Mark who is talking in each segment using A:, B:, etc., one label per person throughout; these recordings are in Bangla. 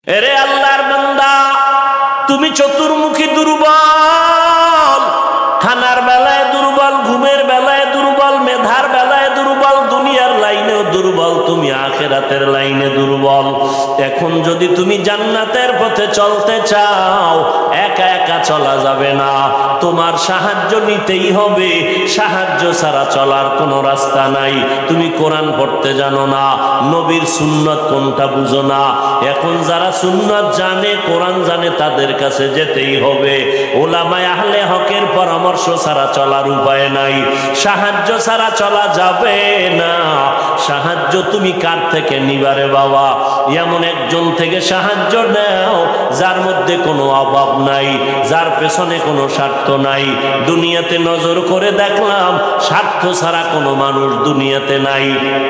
A: এরে আল্লাহর বান্দা, তুমি চতুর্মুখী দুর্বল, খানার বেলায় দুর্বল, ঘুমের বেলায় দুর্বল, মেধার বেলায় দুর্বল, দুনিয়ার লাইনেও দুর্বল, তুমি আখিরাতের লাইনে দুর্বল। এখন যদি তুমি জান্নাতের পথে চলতে চাও, একা একা চলা যাবে না, তোমার সাহায্য নিতেই হবে। সাহায্য ছাড়া চলার কোনো রাস্তা নাই। তুমি কোরআন পড়তে জানো না, নবীর সুন্নত কোনটা বুঝো না। এখন যারা সুন্নত জানে, কোরআন জানে, তাদের কাছে যেতেই হবে। ওলামায়ে আহলে হকের পরামর্শ ছাড়া চলার উপায় নাই। সাহায্য ছাড়া চলা যাবে না। সাহায্য তুমি কার থেকে নিবারে বাবা? এমন একজন থেকে সাহায্য নাও যার মধ্যে কোনো অভাব নাই, যার পেছনে কোনো স্বার্থ নাই। দুনিয়াতে নজর করে দেখলাম স্বার্থ ছাড়া কোনো মানুষ দুনিয়াতে নাই।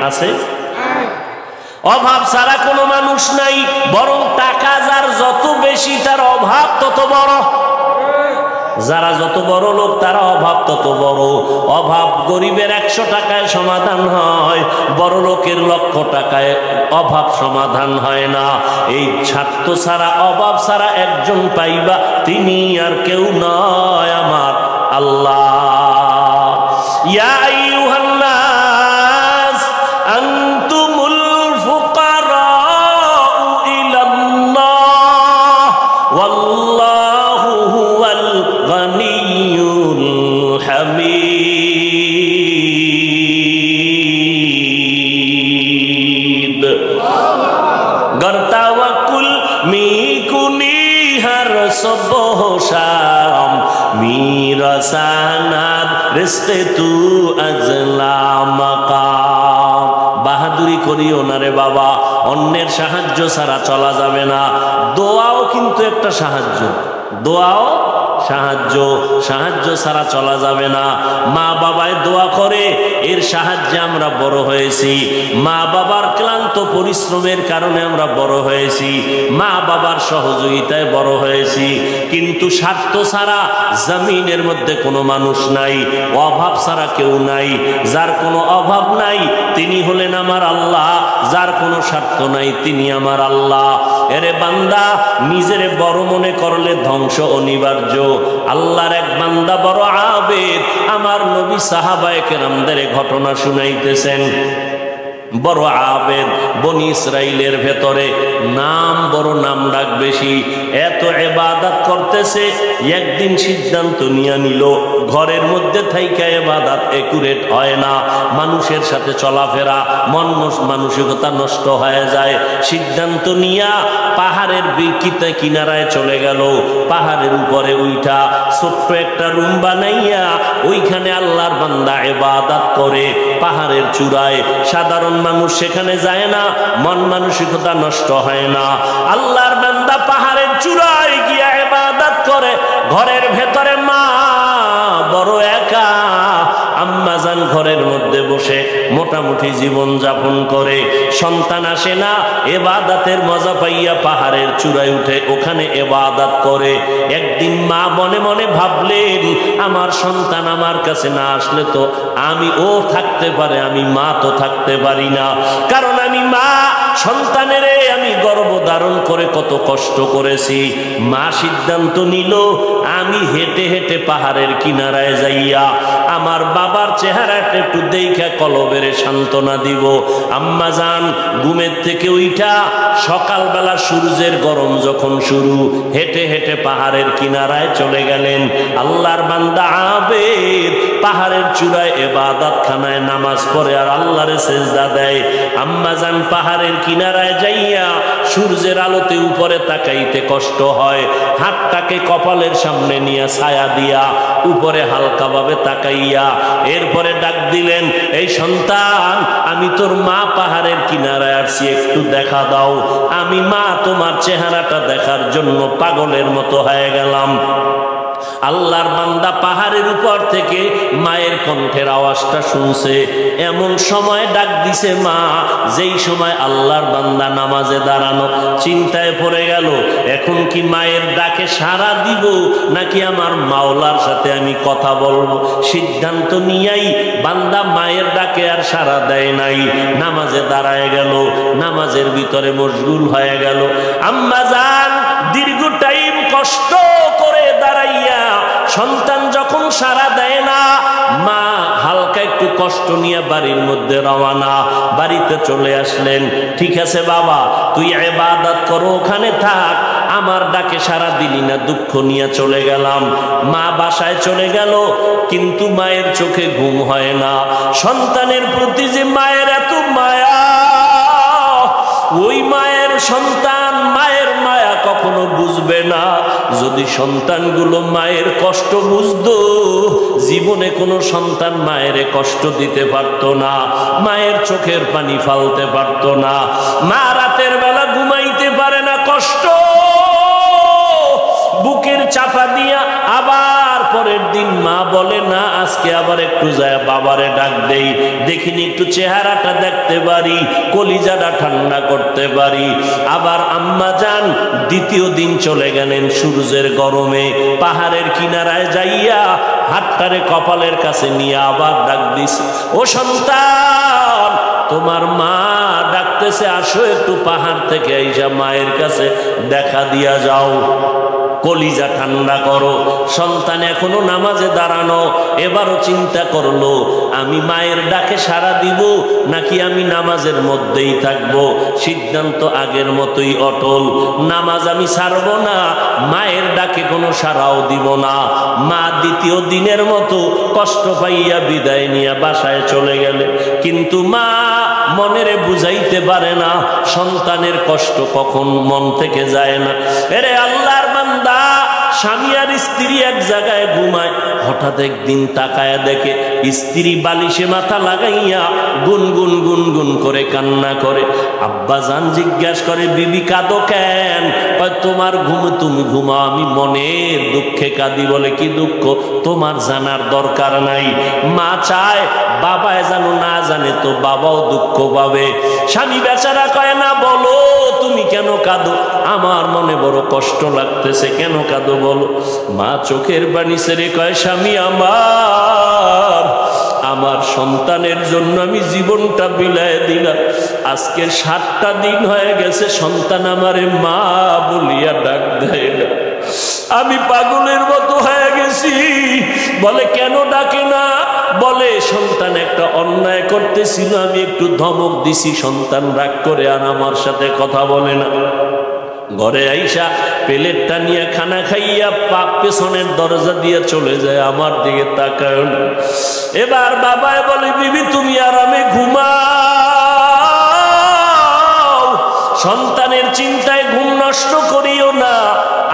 A: আছে? অভাব ছাড়া কোনো মানুষ নাই, বরং টাকা যার যত বেশি তার অভাব তত বড়। যারা যত বড় লোক তারা অভাব তত বড়। অভাব গরিবের 100 টাকায় সমাধান হয়, বড় লোকের 1,00,000 টাকায় অভাব সমাধান হয় না। এই স্বার্থ ছাড়া, অভাব ছাড়া একজন পাইবা, তিনি আর কেউ নয়, আমার আল্লাহ। ইয়া আইয়ুহান নাস আনতুমুল ফুকারাউ ইলাল্লাহ ওয়াল্লাহু হুয়াল গানিয়্যুল হামিদ। गर तवक्कुल मी कुनी हर सुबह शाम, मेरा सनद रिश्ते तू अजला मकाम। বাহাদুরি করিও না রে বাবা, অন্যের সাহায্য ছাড়া চলা যাবে না। দোয়াও কিন্তু একটা সাহায্য, দোয়াও সাহায্য। সাহায্য ছাড়া চলা যাবে না। মা বাবায় দোয়া করে, এর সাহায্যে আমরা বড় হয়েছি। মা বাবার ক্লান্ত পরিশ্রমের কারণে আমরা বড় হয়েছি, মা বাবার সহযোগিতায় বড় হয়েছি। কিন্তু স্বার্থ ছাড়া জমিনের মধ্যে কোনো মানুষ নাই, অভাব ছাড়া কেউ নাই। যার কোনো অভাব নাই তিনি হলেন আমার আল্লাহ, যার কোনো স্বার্থ নাই তিনি আমার আল্লাহ। এরে বান্দা, নিজের বড় মনে করলে ধ্বংস অনিবার্য। আল্লাহর এক বান্দা বড় আবেদ, আমার নবী সাহাবায়ে কেরামদের ঘটনা শুনাইতেছেন। বড় আবেদ, বনি ইসরাইলের ভেতরে নাম বড়, নাম ডাক বেশি, এত ইবাদত করতেছে। একদিন সিদ্ধান্ত নিয়ে নিল, ঘরের মধ্যে থাইকা ইবাদত একুরেট হয় না, মানুষের সাথে চলাফেরা, মানসিকতা নষ্ট হয়ে যায়। সিদ্ধান্ত নিয়া পাহাড়ের কিনারায় চলে গেল। পাহাড়ের উপরে উইঠা ছোট্ট একটা রুম বানাইয়া ওইখানে আল্লাহর বান্দা ইবাদত করে। পাহাড়ের চূড়ায় সাধারণ মানুষ সেখানে যায় না, মন মানসিকতা নষ্ট হয় না। আল্লাহর বান্দা পাহাড়ের চূড়ায় গিয়া ইবাদত করে। ঘরের ভেতরে মা বড় একা, আম্মাজান ঘরের মধ্যে বসে মোটামুটি জীবন যাপন করে। সন্তান আসে না, ইবাদতের মজা পাইয়া পাহাড়ের চূড়ায় উঠে ওখানে ইবাদত করে। একদিন মা মনে মনে ভাবলেন, আমার সন্তান আমার কাছে না আসলে তো আমি ও থাকতে পারে, আমি মা তো থাকতে পারি না। কারণ আমি মা, সন্তানের আমি গর্ভ ধারণ করে কত কষ্ট করেছি। মা সিদ্ধান্ত নিল, আমি হেঁটে হেঁটে পাহাড়ের কিনারায় যাইয়া আমার বাবার চেহারাটা একটু দেখা কলবের সান্ত্বনা দিব। আম্মা জান ঘুমের থেকে উঠা সকালবেলা সূর্যের গরম যখন শুরু, হেঁটে হেঁটে পাহাড়ের কিনারায় চলে গেলেন। আল্লাহর বান্দা আবেদ পাহাড়ের চূড়ায় ইবাদত খানায় নামাজ পড়ে আর আল্লাহরে সেজদা দেয়। আম্মা জান পাহাড়ের কিনারায় যাইয়া সূর্যের আলোতে উপরে তাকাইতে কষ্ট হয়, হাতটাকে কপালের সামনে নিয়ে ছায়া দিয়া উপরে হালকাভাবে তাকাইয়া এরপরে ডাক দিলেন, এই সন্তান, আমি তোর মা পাহাড়ের কিনারায় আসছি, একটু দেখা দাও। আমি মা তোমার চেহারাটা দেখার জন্য পাগলের মতো হয়ে গেলাম। আল্লাহর বান্দা পাহাড়ের উপর থেকে মায়ের কণ্ঠের আওয়াজটা শুনছে। এমন সময় ডাক দিছে মা, যেই সময় আল্লাহর বান্দা নামাজে দাঁড়ানো। চিন্তায় পড়ে গেল, এখন কি মায়ের ডাকে সাড়া দিব নাকি আমার মাওলার সাথে আমি কথা বলবো। সিদ্ধান্ত নিয়েই বান্দা মায়ের ডাকে আর সাড়া দেয় নাই, নামাজে দাঁড়ায় গেল, নামাজের ভিতরে মশগুল হয়ে গেল। আম্মা জান দীর্ঘ টাইম কষ্ট করে দাঁড়াইয়া সন্তান যখন সাড়া দেয় না, মা হালকা একটু কষ্ট নিয়ে বাড়ির মধ্যে রওনা। বাড়িতে চলে আসলেন। ঠিক আছে বাবা, তুই ইবাদত করো, ওখানে থাক, আমার ডাকে সাড়া দিলি না, দুঃখ নিয়ে চলে গেলাম। মা বাসায় চলে গেল, কিন্তু মায়ের চোখে ঘুম হয় না। সন্তানের প্রতি যে মায়ের এত মায়া, ওই মায়ের সন্তান মায়ের মায়া কখনো বুঝবে না। যদি সন্তানগুলো মায়ের কষ্ট বুঝতো, জীবনে কোনো সন্তান মায়ের কষ্ট দিতে পারতো না, মায়ের চোখের পানি ফালতে পারতো না। মা রাতের বেলা ঘুমাইতে পারে না, কষ্ট বুকের চাপা দিয়া। আবার পরের দিন মা বলে না, আজকে আবার একটু যায় বাবারে ডাক দেই, দেখিনি একটু চেহারাটা দেখতে পারি, কলিজাটা ঠান্ডা করতে পারি। আবার আম্মা জান দ্বিতীয় দিন চলে গেলেন সূর্যের গরমে, পাহাড়ের কিনারায় যাইয়া হাতটারে কপালের কাছে নিয়ে আবার ডাক দিস, ও সন্তান তোমার মা ডাকতেছে, আসো একটু পাহাড় থেকে আইসা মায়ের কাছে দেখা দিয়া যাও, কলিজা ঠান্ডা করো। সন্তান এখনো নামাজে দাঁড়ানো, এবারও চিন্তা করলো, আমি মায়ের ডাকে সাড়া দিব নাকি আমি নামাজের মধ্যেই থাকবো। সিদ্ধান্ত আগের মতোই অটল, নামাজ আমি ছাড়বো না, মায়ের ডাকে কোনো সাড়াও দিব না। মা দ্বিতীয় দিনের মতো কষ্ট পাইয়া বিদায় নিয়ে বাসায় চলে গেলে, কিন্তু মা মনেরে বুঝাইতে পারে না, সন্তানের কষ্ট কখন মন থেকে যায় না। এরে আল্লাহর বান্দা, স্বামী আর স্ত্রী এক জায়গায় ঘুমায়, হঠাৎ একদিন তাকায় দেখে স্ত্রী বালিশে মাথা লাগাইয়া গুনগুন গুনগুন করে কান্না করে। আব্বা জান জিজ্ঞাসা করে, বিবি কাঁদো কেন? তোমার ঘুম, তুমি ঘুমাও, আমি মনের দুঃখে কাঁদি। বলে কি দুঃখ? তোমার জানার দরকার নাই। মা চায় বাবায় জানো, না জানে তো বাবাও দুঃখ পাবে। স্বামী বেচারা কয় না, বলো তুমি কেন কাঁদো? আমার মনে বড় কষ্ট লাগতেছে। কেন কাঁদো বলো? মা চোখের পানি ছেড়ে কয়, স্বামী আমার সন্তানের জন্য আমি জীবনটা বিলায় দিলাম। আজকের 7টা দিন হয়ে গেছে সন্তান আমারে মা বলিয়া ডাক দেয় না। আমি পাগলের মতো হয়ে গেছি। বলে কেন ডাকে না? বলে সন্তান একটা অন্যায় করতেছিল, আমি একটু ধমক দিছি, সন্তান রাগ করে আর আমার সাথে কথা বলে না। ঘরে আইসা প্লেটটা নিয়ে খানা খাইয়া পেছনের দরজা দিয়ে চলে যায়, আমার দিকে তাকায় না। এবার বাবায় বলে, বিবি তুমি আরামে ঘুমাও, সন্তানের চিন্তায় ঘুম নষ্ট করিও না।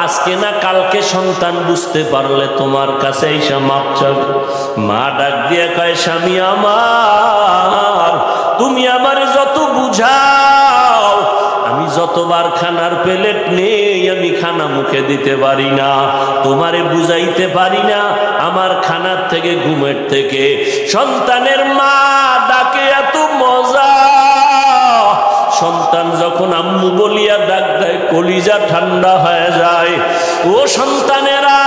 A: আজকে না কালকে সন্তান বুঝতে পারলে তোমার কাছে আইসা মাপ চাবে। মা ডাক দিয়ে কয়, স্বামী আমার, তুমি আমারে যত বুঝাও, আমি যতবার খানার প্লেট নেই আমি খানা মুখে দিতে পারি না, তোমারে বুঝাইতে পারি না। আমার খানার থেকে, ঘুমের থেকে সন্তানের মা ডাকে এত মজা। সন্তান যখন আম্মু বলিয়া ডাক দেয়, কলিজা ঠান্ডা হয়ে যায়। ও সন্তানেরা,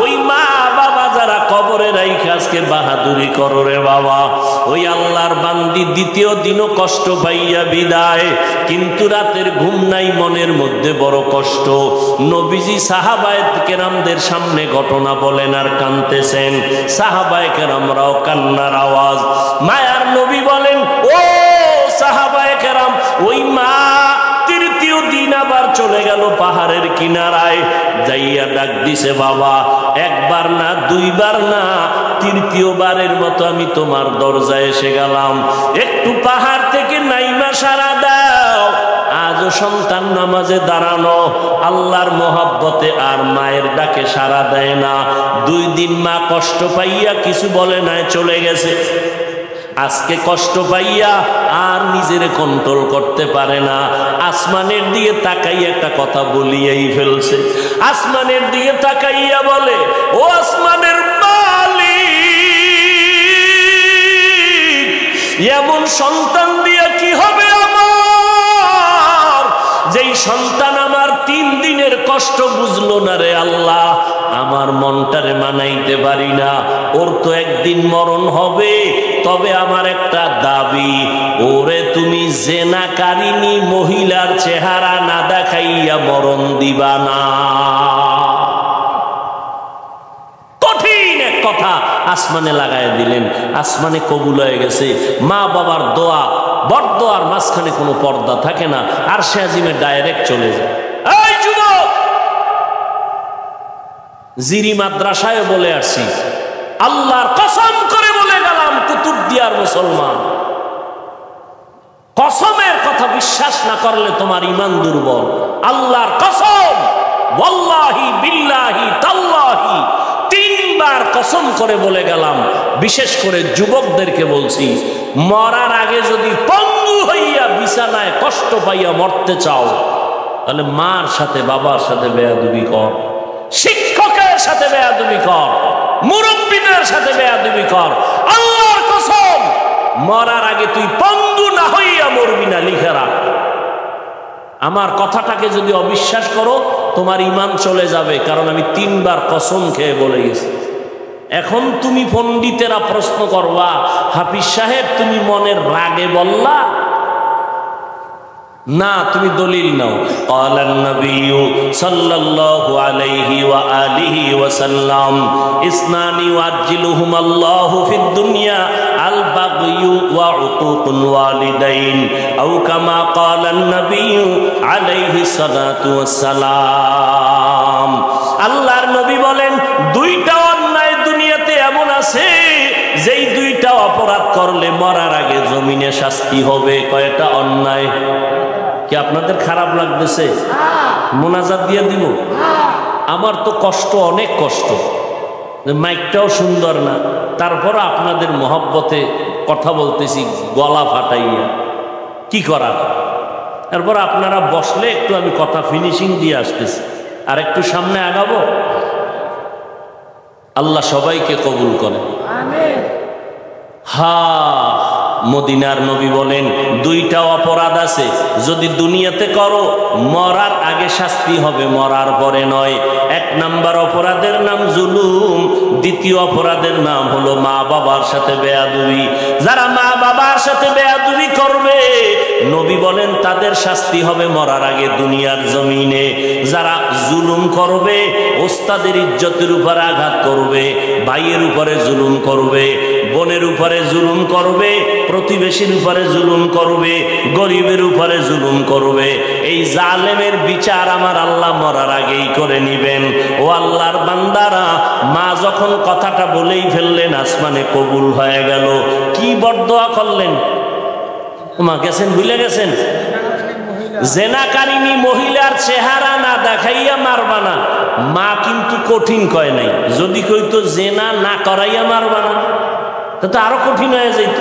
A: ওই মা বাবা যারা কবরে রাইখে আজকে বাহাদুরি করো রে বাবা, ওই আল্লাহর বান্দি দ্বিতীয় দিনও কষ্ট পাইয়া বিদায়, কিন্তু রাতের ঘুম নাই, মনের মধ্যে বড় কষ্ট। নবীজি সাহাবায়ে কেরামদের সামনে ঘটনা বলেন আর কাঁদতেছেন। সাহাবায়ে কেরামরাও কান্নার আওয়াজ। মায়ার নবী বলেন, ও সাহাবায়ে কেরাম, ওই মা তৃতীয় দিন আবার চলে গেল পাহাড়ের কিনারায়, যাইয়া ডাক দিছে, বাবা একবার না, দুইবার না, তৃতীয়বারের মতো আমি তোমার দরজায় এসে গেলাম, একটু পাহাড় থেকে নাইমা সারা দাও। আজও সন্তান নামাজে দাঁড়ানো, আল্লাহর মহব্বতে আর মায়ের ডাকে সারা দেয় না। 2 দিন মা কষ্ট পাইয়া কিছু বলে নাই, চলে গেছে। আজকে কষ্ট পাইয়া আর নিজেরে কন্ট্রোল করতে পারে না, আসমানের দিকে তাকাইয়া একটা কথা বলিয়াই ফেলছে। আসমানের দিকে তাকাইয়া বলে, ও আসমানের মালিক, এমন সন্তান দিয়ে কি হবে আমার, যেই সন্তান আমার 3 দিনের কষ্ট বুঝলো না রে আল্লাহ, আমার মনটারে মানাইতে পারি না, ওর তো একদিন মরণ হবে। তবে আমার একটা দাবি, ওরে তুমি জেনাকারিনী মহিলার চেহারা না দেখাইয়া মরণ দিবা না। কঠিন এক কথা আসমানে লাগাই দিলেন, আসমানে কবুল হয়ে গেছে। মা বাবার দোয়া, বড়দোয়ার মাঝখানে কোনো পর্দা থাকে না, আর সে আজিমে ডাইরেক্ট চলে যায়। এই যুবক, জিরি মাদ্রাসায় বলে আসছি, আল্লাহর কসম করে বলে গেলাম, কুতুবদিয়ার মুসলমান, কসমের কথা বিশ্বাস না করলে তোমার ঈমান দুর্বল। আল্লাহর কসম, ওয়াল্লাহি বিল্লাহি তাল্লাহি, 3 বার কসম করে বলে গেলাম। বিশেষ করে যুবকদেরকে বলছি, মরার আগে যদি পঙ্গু হইয়া বিছানায় কষ্ট পাইয়া মরতে চাও, তাহলে মার সাথে বাবার সাথে বেয়াদবি কর, শিক্ষকের সাথে বেয়াদবি কর, মুরব্বীদের সাথে বেয়াদবি কর। আল্লাহর কসম, মরার আগে তুই পঙ্গু না হইয়া মরবি না, লিখে রাখ। আমার কথাটাকে যদি অবিশ্বাস করো, তোমার ঈমান চলে যাবে, কারণ আমি 3 বার কসম খেয়ে বলে গেছি। এখন তুমি পণ্ডিতেরা প্রশ্ন করবা, হাফিজ সাহেব তুমি মনের রাগে বললা না, তুমি দলিল নাও। ক্বালান নবিয়্যু সাল্লাল্লাহু আলাইহি ওয়া আলিহি ওয়া সাল্লাম, ইসনানি ওয়াজিলুহুমাল্লাহু ফিদ দুনিয়া আল বাগয়ু ওয়া উকুকুল ওয়ালিদাইন, আও কামা ক্বালান নবিয়্যু আলাইহি সালাতু ওয়াস সালাম। আল্লাহর নবী বলেন, 2টা অন্যায় দুনিয়াতে এমন আছে, যেই 2টা অপরাধ করলে মরার আগে জমিনে শাস্তি হবে। কয়টা অন্যায়? কি আপনাদের খারাপ লাগতেছে? মোনাজাত দিয়ে দিব? আমার তো কষ্ট, অনেক কষ্ট, মাইকটাও সুন্দর না, তারপর আপনাদের মহব্বতে কথা বলতেছি গলা ফাটাইয়া, কি করা। তারপর আপনারা বসলে একটু আমি কথা ফিনিশিং দিয়ে আসতেছি, আর একটু সামনে আগাবো। আল্লাহ সবাইকে কবুল করে। মদিনার নবী বলেন, 2টা অপরাধ আছে, যদি দুনিয়াতে করো মরার আগে শাস্তি হবে, মরার পরে নয়। 1 নাম্বার অপরাধের নাম জুলুম, 2য় অপরাধের নাম হলো মা বাবার সাথে বেয়াদবি। যারা মা বাবার সাথে বেয়াদবি করবে, নবী বলেন তাদের শাস্তি হবে মরার আগে দুনিয়ার জমিনে। যারা জুলুম করবে, ওস্তাদের ইজ্জতের উপর আঘাত করবে, ভাইয়ের উপরে জুলুম করবে, বোনের উপরে জুলুম করবে, প্রতিবেশীর উপরে জুলুম করবে, গরিবের উপরে জুলুম করবে, এই জালেমের বিচার আমার আল্লাহ মরার আগেই করে নিবেন। ও আল্লাহর বান্দারা, মা যখন কথাটা বলেই ফেললেন, আসমানে কবুল হয়ে গেল। কি বরদোয়া করলেন? মা গেছেন, ভুলে গেছেন? জেনাকারিনী মহিলার চেহারা না দেখাইয়া মারবা না। মা কিন্তু কঠিন কয় নাই, যদি কইতো জেনা না করাইয়া মারবা না, তো আরো কঠিন হয়ে যেত।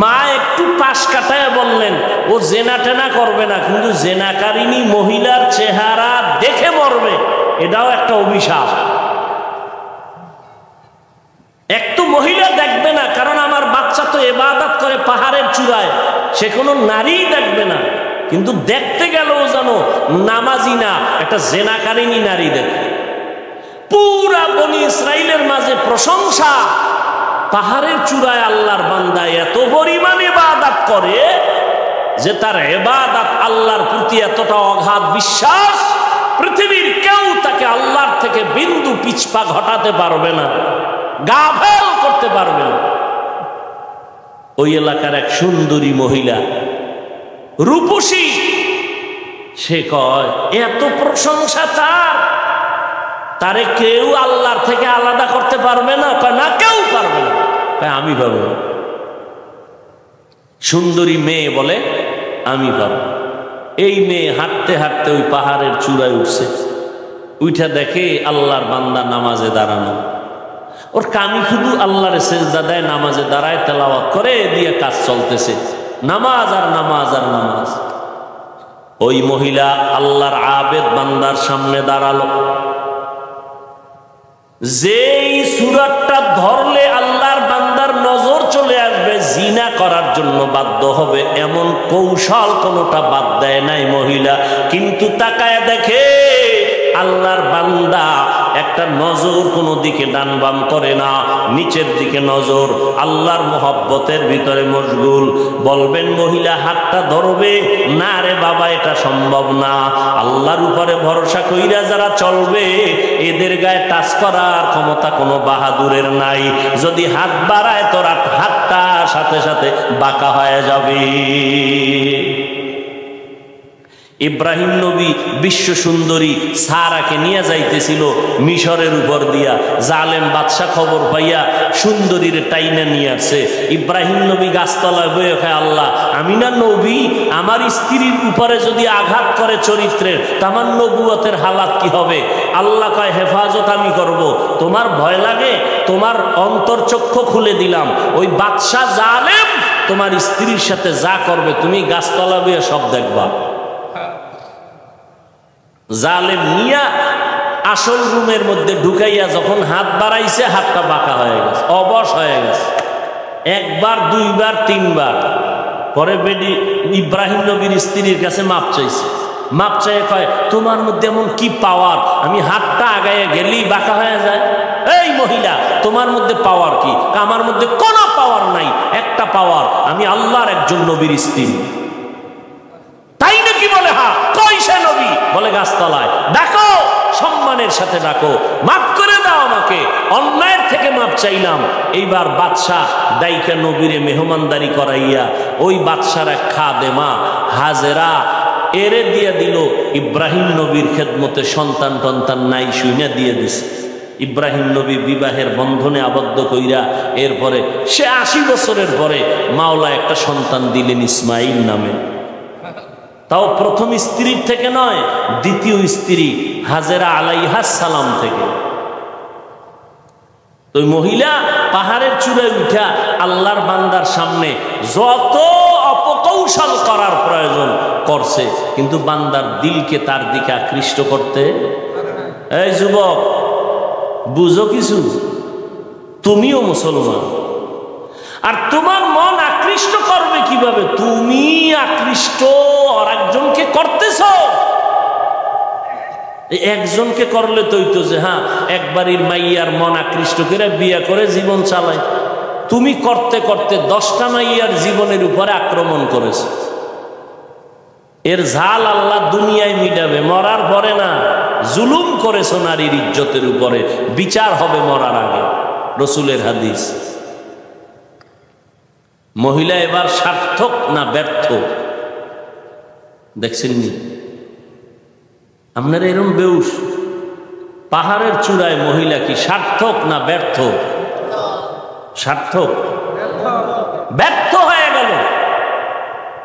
A: মা একটু পাশ কাটায় বললেন, ও জেনা টেনা করবে না, কিন্তু জেনাকারিনী মহিলার চেহারা দেখে মরবে, এটাও একটা অভিশাপ। একটু মহিলা দেখবে না, কারণ আমার বাচ্চা তো ইবাদত করে পাহাড়ের চূড়ায়, সে কোনো নারী দেখবে না, কিন্তু দেখতে গেলেও জানো নামাজি না, একটা জেনাকারিনী নারী দেখে। পুরা বনি ইসরাইলের মাঝে প্রশংসা, পাহাড়ের চূড়ায় আল্লাহর বান্দা এত পরিমাণ ইবাদত করে যে তার ইবাদত আল্লাহর প্রতি এতটা অগাধ বিশ্বাস, পৃথিবীর কেউ তাকে আল্লাহর থেকে বিন্দু পিছপা ঘটাতে পারবে না, গাফেল করতে পারবে না। ওই এলাকার এক সুন্দরী মহিলা, রূপসী, সে কয় এত প্রশংসা তারে কেউ আল্লাহর থেকে আলাদা করতে পারবে না। কয় না, কেউ পারবে না। কয় আমি পারবো না। সুন্দরী মেয়ে বলে আমি পারবো। এই মেয়ে হাঁটতে হাঁটতে ওই পাহাড়ের চূড়ায় উঠছে, উঠা দেখে আল্লাহর বান্দা নামাজে দাঁড়ানো। ওর কামি শুধু আল্লাহর সেজদা দেয়, নামাজে দাঁড়ায়, তেলাওয়াত করে, এ দিয়ে কাজ চলতেছে, নামাজ আর নামাজ আর নামাজ। ওই মহিলা আল্লাহর আবেদ বান্দার সামনে দাঁড়ালো, যেই সুরাতটা ধরলে আল্লাহর বান্দার নজর চলে আসবে, জিনা করার জন্য বাধ্য হবে, এমন কৌশল কোনোটা বাদ দেয় নাই মহিলা। কিন্তু তাকায় দেখে আল্লাহর বান্দা একটা নজর কোনো দিকে ডান বাম করে না, নিচের দিকে নজর, আল্লাহর মোহব্বতের ভিতরে মশগুল। বলবেন মহিলা হাতটা ধরবে না? রে বাবা, এটা সম্ভব না। আল্লাহর উপরে ভরসা কইরা যারা চলবে, এদের গায়ে টাচ করার ক্ষমতা কোনো বাহাদুরের নাই। যদি হাত বাড়ায় তোর হাতটা সাথে সাথে বাঁকা হয়ে যাবে। ইব্রাহিম নবী বিশ্ব সুন্দরী সারাকে নিয়ে যাইতেছিল মিশরের উপর দিয়া, জালেম বাদশা খবর পাইয়া সুন্দরীর টাইনা নিয়ে আসছে। ইব্রাহিম নবী গাছতলায় বয়ে খায়, আল্লাহ, আমি না নবী, আমার স্ত্রীর উপরে যদি আঘাত করে চরিত্রের, তামার নবুয়তের হালাত কি হবে? আল্লাহ কয়, হেফাজত আমি করব, তোমার ভয় লাগে? তোমার অন্তর্চক্ষু খুলে দিলাম, ওই বাদশা জালেম তোমার স্ত্রীর সাথে যা করবে তুমি গাছতলা বয়ে সব দেখবা। জালেম নিয়া আসল রুমের মধ্যে ঢুকাইয়া যখন হাত বাড়াইছে, হাতটা বাঁকা হয়ে গেছে, অবশ হয়ে গেছে, একবার, দুইবার, তিনবার। পরে বেডি ইব্রাহিম নবীর স্ত্রীর কাছে মাপ চাইছে। মাপ চাইয়ে কয়, তোমার মধ্যে এমন কি পাওয়ার, আমি হাতটা আগাইয়া গেলেই বাঁকা হয়ে যায়? এই মহিলা, তোমার মধ্যে পাওয়ার কি? আমার মধ্যে কোনো পাওয়ার নাই, একটা পাওয়ার, আমি আল্লাহর একজন নবীর স্ত্রী। তাই নাকি? বলে হ্যাঁ। কই সে নবী? বলে গাছতলায়। ডাকো, সম্মানের সাথে ডাকো, মাফ করে দাও আমাকে, অন্যায়ের থেকে মাপ চাইলাম। এইবার বাদশাহ দাইকা নবীরে মেহমানদারি করাইয়া ওই বাদশার এক খাদেমা হাজেরা এরে দিয়ে দিল ইব্রাহিম নবীর খেদমতে। সন্তান টন্তান নাই, শুইনা দিয়ে দিছে। ইব্রাহিম নবী বিবাহের বন্ধনে আবদ্ধ কইরা এরপরে সে 80 বছরের পরে মাওলা একটা সন্তান দিলেন ইসমাইল নামে। তাও প্রথম স্ত্রীর থেকে নয়, দ্বিতীয় স্ত্রী হাজেরা আলাইহাস সালাম থেকে। তো মহিলা পাহাড়ের চূড়ায় উঠা আল্লাহর বান্দার সামনে যত অপকৌশল করার প্রয়োজন করছে, কিন্তু বান্দার দিলকে তার দিকে আকৃষ্ট করতে। এই যুবক, বুঝো কিছু, তুমিও মুসলমান, আর তোমার মন আকৃষ্ট করবে কিভাবে? তুমি আকৃষ্ট আর একজনকে করতেছ। একজনকে করলে তো যে হ্যাঁ একবারই মাইয়ার মন আকৃষ্ট করে বিয়ে করে জীবন চালায়। তুমি করতে করতে 10টা মাইয়ার জীবনের উপরে আক্রমণ করেছ। এর ঝাল আল্লাহ দুনিয়ায় মিটাবে, মরার পরে না। জুলুম করেছ নারীর ইজ্জতের উপরে, বিচার হবে মরার আগে, রসুলের হাদিস। মহিলা এবার সার্থক না ব্যর্থ দেখছেননি আপনারা? এরম বেউস পাহাড়ের চূড়ায় মহিলা কি সার্থক না ব্যর্থ? সার্থক। ব্যর্থ হয়ে গেল,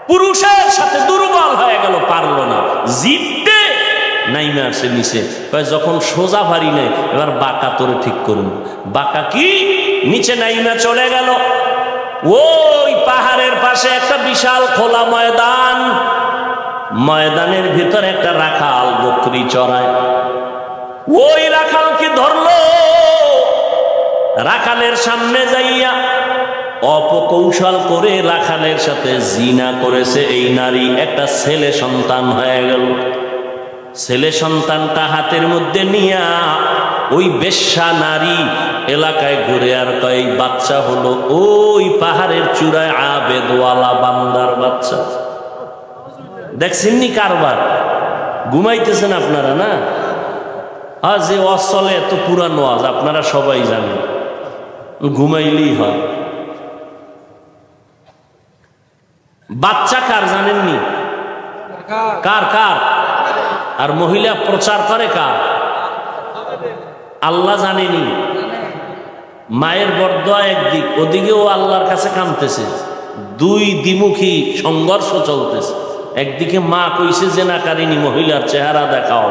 A: পুরুষের সাথে দুর্বল হয়ে গেল, পারল না, জিততে নাইমে আসে নিচে। যখন সোজা পারি নাই, এবার বাঁকা তোরে ঠিক করুন। বাঁকা কি? নিচে নাইমে চলে গেল। ওই পাহাড়ের পাশে একটা বিশাল খোলা ময়দান, ময়দানের ভিতরে একটা রাখাল বকরি চড়ায়। ওই রাখালকে ধরলো, রাখালের সামনে যাইয়া অপকৌশল করে রাখালের সাথে জিনা করেছে এই নারী। একটা ছেলে সন্তান হয়ে গেল। ছেলে সন্তানটা হাতের মধ্যে নিয়া ওই বেশ্যা নারী এলাকায় ঘুরে আর কয় বাচ্চা হলো ওই পাহাড়ের চূড়ায় আবেদওয়ালা বান্দার বাচ্চা। দেখছেননি কারবার? ঘুমাইতেছেন আপনারা না? আর যে ওয়াজ চলে এত পুরানো ওয়াজ আপনারা সবাই জানেন, ঘুমাইলেই হয়। বাচ্চা কার জানেননি? কার কার? আর মহিলা প্রচার করে কার? আল্লাহ জানেনি। মায়ের বরদোয়া একদিক, ওদিকেও আল্লাহর কাছে কাঁদতেছে। দুই দ্বিমুখী সংঘর্ষ চলতেছে। একদিকে মা কইছে জেনাকারিনী মহিলার চেহারা দেখাও,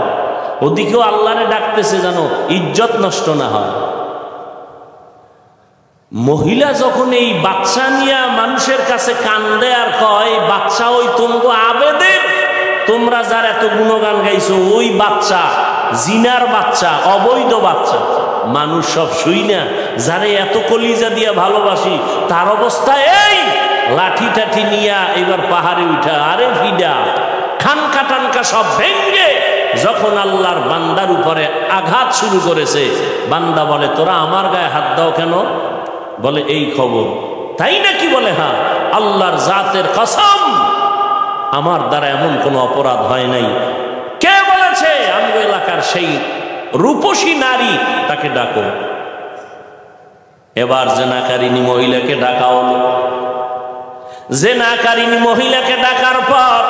A: ওদিকেও আল্লাহরে ডাকতেছে যেন ইজ্জত নষ্ট না হয়। মহিলা যখন এই বাচ্চা নিয়ে মানুষের কাছে কান্দে আর কয় বাচ্চা ওই তোমরা আবেদের, তোমরা যার এত গুণগান গাইছো ওই বাচ্চা জিনার বাচ্চা, অবৈধ বাচ্চা। মানুষ সব শুই না, যারে এত কলিজা দিয়া ভালোবাসি তার অবস্থা এই, লাঠি টাঠি নিয়া এবার পাহাড়ে উঠা, আরে ফিডা খানকা টানকা সব ভেঙ্গে যখন আল্লাহর বান্দার উপরে আঘাত শুরু করেছে, বান্দা বলে তোরা আমার গায়ে হাত দাও কেন? বলে এই খবর, তাই নাকি? বলে হ্যাঁ, আল্লাহর জাতের কসম আমার দ্বারা এমন কোনো অপরাধ হয় নাই। কে বলেছে? আমগো এলাকার সেই রূপসী নারী, তাকে ডাকো। এবার জেনাকারিনী মহিলাকে ডাকা হলো। জেনাকারিনী মহিলাকে ডাকার পর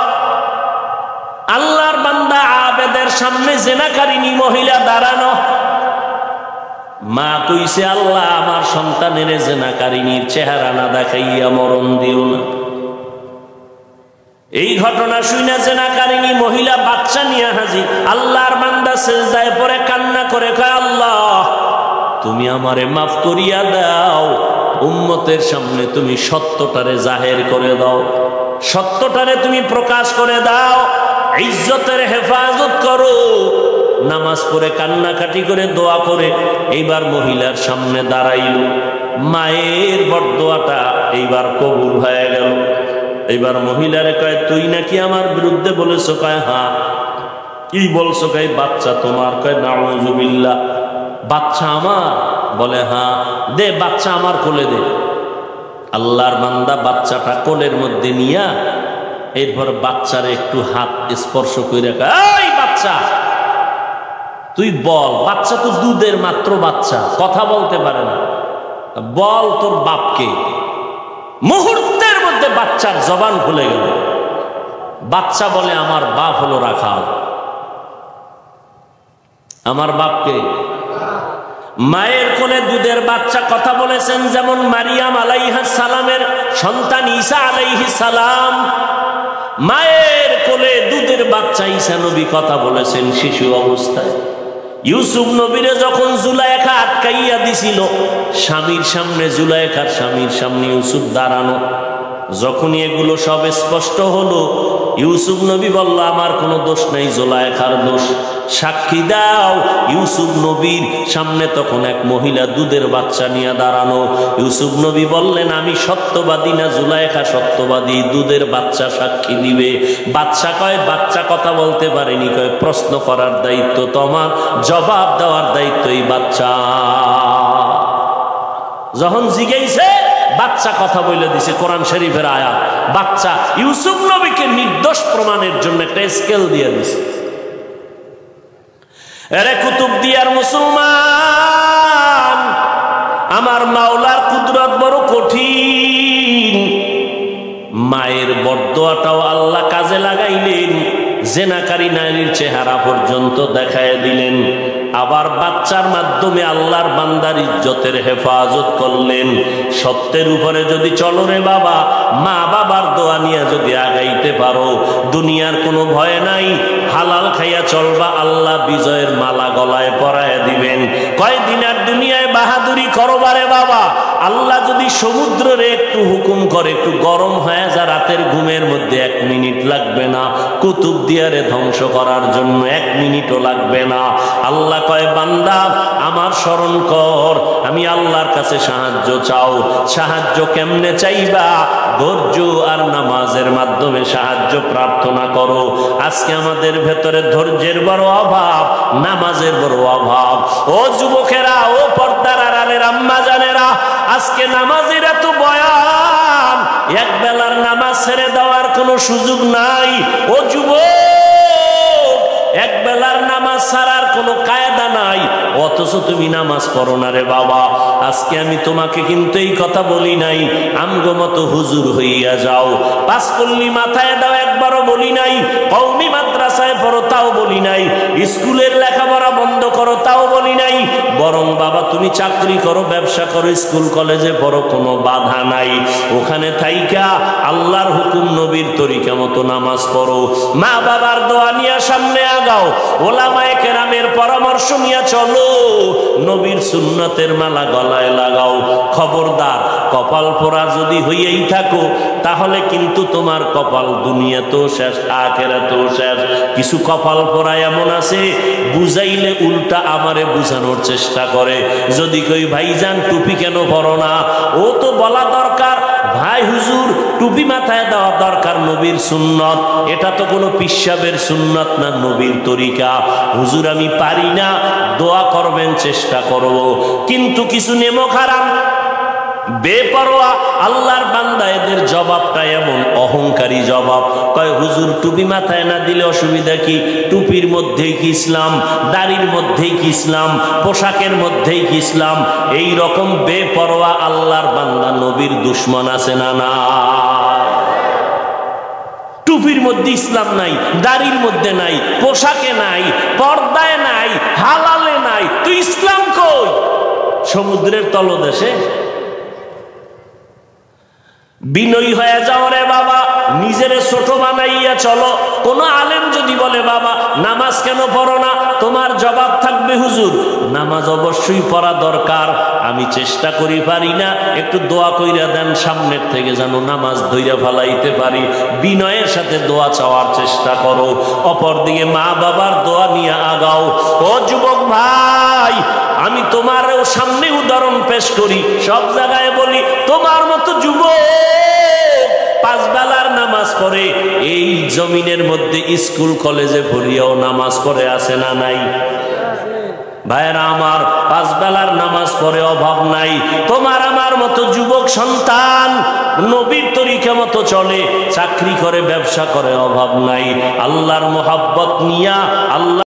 A: আল্লাহর বান্দা আবেদের সামনে জেনাকারিনী মহিলা দাঁড়ানো। মা কইছে আল্লাহ আমার সন্তানের জেনাকারিনীর চেহারা না দেখাইয়া মরণ দিও না। এই ঘটনা শুনে জেনাকারিনী মহিলা বাচ্চা নিয়ে হাজির। আল্লাহর বান্দা সেজদায় পড়ে কান্না করে কয় আল্লাহ তুমি আমারে মাফ করিয়া দাও, উম্মতের সামনে তুমি সত্যটারে জাহের করে দাও, সত্যটারে তুমি প্রকাশ করে দাও, ইজ্জতের হেফাজত করো। নামাজ পড়ে কান্নাকাটি করে দোয়া করে এইবার মহিলার সামনে দাঁড়াইল। মায়ের বরদোয়াটা এইবার কবুল হয়ে গেল। এইবার মহিলারে কয় তুই নাকি আমার বিরুদ্ধে বলেছো? কয় হ্যাঁ। কি বলছো? কয় বাচ্চা তোমার। কয় নাউযুবিল্লাহ, বাচ্চা আমার? বলে হ্যাঁ। দে বাচ্চা আমার কোলে দে। আল্লাহর বান্দা বাচ্চাটা কোলের মধ্যে নিয়া এরপর বাচ্চারে একটু হাত স্পর্শ করে কয় এই বাচ্চা তুই বল। বাচ্চা তো দুধের মাত্র বাচ্চা, কথা বলতে পারে না, বল তোর বাপকে। মুহূর্তের মধ্যে বাচ্চার জবান খুলে গেল। বাচ্চা বলে আমার বাপ হলো রাখাল। আমার বাপকে? মায়ের কোলে দুধের বাচ্চা কথা বলেছেন যেমন মারিয়াম আলাইহিস সালামের সন্তান ঈসা আলাইহিস সালাম। মায়ের কোলে দুধের বাচ্চা ঈসা নবী কথা বলেছেন শিশু অবস্থায়। ইউসুফ নবীরে যখন জুলাইখা আটকাইয়া দিছিল, স্বামীর সামনে জুলাইখার স্বামীর সামনে ইউসুফ দাঁড়ানো। যখনই এগুলো সব স্পষ্ট হলো, ইউসুফ নবী বলল আমার কোনো দোষ নেই, জুলাইখার দোষ, সাক্ষী দাও। ইউসুফ নবীর সামনে তখন এক মহিলা দুধের বাচ্চা নিয়ে দাঁড়ানো। ইউসুফ নবী বললেন আমি সত্যবাদী না জুলাইখা সত্যবাদী? দুধের বাচ্চা সাক্ষী দিবে। বাচ্চা কয় বাচ্চা কথা বলতে পারেনি। কয় প্রশ্ন করার দায়িত্ব তোমার, জবাব দেওয়ার দায়িত্ব এই বাচ্চা। যখন জিজ্ঞাসা বাচ্চা কথা বলে দিছে, কোরআন শরীফের আয়াত। বাচ্চা ইউসুফ নবীকে নির্দোষ প্রমাণের জন্য একটা স্কেল দিয়ে দিছে। এরে কুতুবদিয়ার মুসলমান, আমার মাওলার কুদরত বড় কঠিন। মায়ের বরদোয়াটাও আল্লাহ কাজে লাগাইলেন, জেনাকারী নারীর চেহারা পর্যন্ত দেখায় দিলেন। আবার বাচ্চার মাধ্যমে আল্লাহর বান্দার ইজ্জতের হেফাজত করলেন। সত্যের উপরে যদি চলো রে বাবা, মা বাবার দোয়া নিয়ে যদি আগাইতে পারো, দুনিয়ার কোনো ভয় নাই, হালাল খাইয়া চলবা, আল্লাহ বিজয়ের মালা গলায় পরায় দিবেন। কয়দিন আর দুনিয়ায় বাহাদুরি করবারে বাবা, আল্লাহ যদি সমুদ্রে একটু হুকুম করে একটু গরম হয়ে যা, রাতের ঘুমের মধ্যে 1 মিনিট লাগবে না কুতুবদিয়ারে ধ্বংস করার জন্য, 1 মিনিটও লাগবে না। আল্লাহ কয় বান্দা আমার স্মরণ কর, আমি আল্লাহর কাছে সাহায্য চাও। সাহায্য কেমনে চাইবা? ধৈর্য আর নামাজের মাধ্যমে সাহায্য প্রার্থনা করো। আজকে আমাদের ভেতরে ধৈর্যের বড় অভাব, নামাজের বড় অভাব। ও যুবকেরা, ও পর্দার আড়ালের আম্মা জানেরা, আজকে নামাজের এত বয়ান, এক বেলার নামাজ ছেড়ে দেওয়ার কোনো সুযোগ নাই। ও যুবক, এক বেলার নামাজ ছাড়ার কোনো কায়দা নাই, অথচ তুমি নামাজ পড়ো না রে বাবা। আজকে আমি তোমাকে কিন্তু এই কথা বলি নাই আমগো মতো হুজুর হইয়া যাও, 5 পল্লী মাথায় দাও একবারও বলি নাই, কওমি মাদ্রাসায় পড়ো তাও বলি নাই, স্কুলের লেখাপড়া বন্ধ করো তাও বলি নাই, বরং বাবা তুমি চাকরি করো, ব্যবসা করো, স্কুল কলেজে পড়ো, কোনো বাধা নাই। ওখানে থাইকা আল্লাহর হুকুম নবীর তরিকা মতো নামাজ পড়ো, মা বাবার দোয়া নিয়ে সামনে আগাও, ওলামায়ে কেরামের পরামর্শ নিয়ে চলো, নবীর সুন্নতের মালা গলায় লাগাও। খবরদার কপাল পোড়া যদি হইয়াই থাকো তাহলে কিন্তু তোমার কপাল দুনিয়াতেও শেষ, আখিরাতেও শেষ। কিছু কপাল পোড়া এমন আছে বুঝাইলে উল্টা আমারে বুঝানোর চেষ্টা করে। যদি কই ভাইজান টুপি কেন পরো না, ও তো বলা দরকার ভাই হুজুর টুপি মাথায় দেওয়া দরকার, নবীর সুন্নত, এটা তো কোনো পিসাবের সুন্নত না, নবীর তরিকা। হুজুর আমি পারি না, দোয়া করবেন, চেষ্টা করব। কিন্তু কিছু নেমক হারাম বেপরোয়া আল্লাহর বান্দা, এদের জবাবটা এমন অহংকারী জবাব। কয় হুজুর টুপি মাথায় না দিলে অসুবিধা কি? টুপির মধ্যেই কি ইসলাম? দাড়ির মধ্যেই কি ইসলাম? পোশাকের মধ্যেই কি ইসলাম? এই রকম বেপরোয়া আল্লাহর বান্দা নবীর দুশ্মন আছে না? না, টুপির মধ্যে ইসলাম নাই, দাড়ির মধ্যে নাই, পোশাকে নাই, পর্দায় নাই, হালালে নাই, তুই ইসলাম কই? সমুদ্রের তলদেশে। বিনয়ী হয়ে যাও রে বাবা, নিজেরে ছোট বানাইয়া চলো। কোন আলেম যদি বলে বাবা নামাজ কেন পড়ো না, তোমার জবাব থাকবে হুজুর নামাজ অবশ্যই পড়া দরকার, আমি চেষ্টা করি পারি না, একটু দোয়া কইরা দেন সামনের থেকে যেন নামাজ ধইরা ফেলাইতে পারি। বিনয়ের সাথে দোয়া চাওয়ার চেষ্টা করো, অপরদিকে মা বাবার দোয়া নিয়ে আগাও। ও যুবক ভাই, আমি তোমারও সামনে উদাহরণ পেশ করি, সব জায়গায় বলি, তোমার মতো যুবক পাঁচ বেলার নামাজ পড়ে, এই জমিনের মধ্যে স্কুল কলেজে পড়িয়াও নামাজ পড়ে আছে না নাই? ভাইরা আমার, পাঁচ বেলার নামাজ পড়ে অভাব নাই। তোমার আমার মতো যুবক সন্তান নবীর তরিকা মতো চলে, চাকরি করে, ব্যবসা করে, অভাব নাই। আল্লাহর মোহাব্বত নিয়া আল্লাহ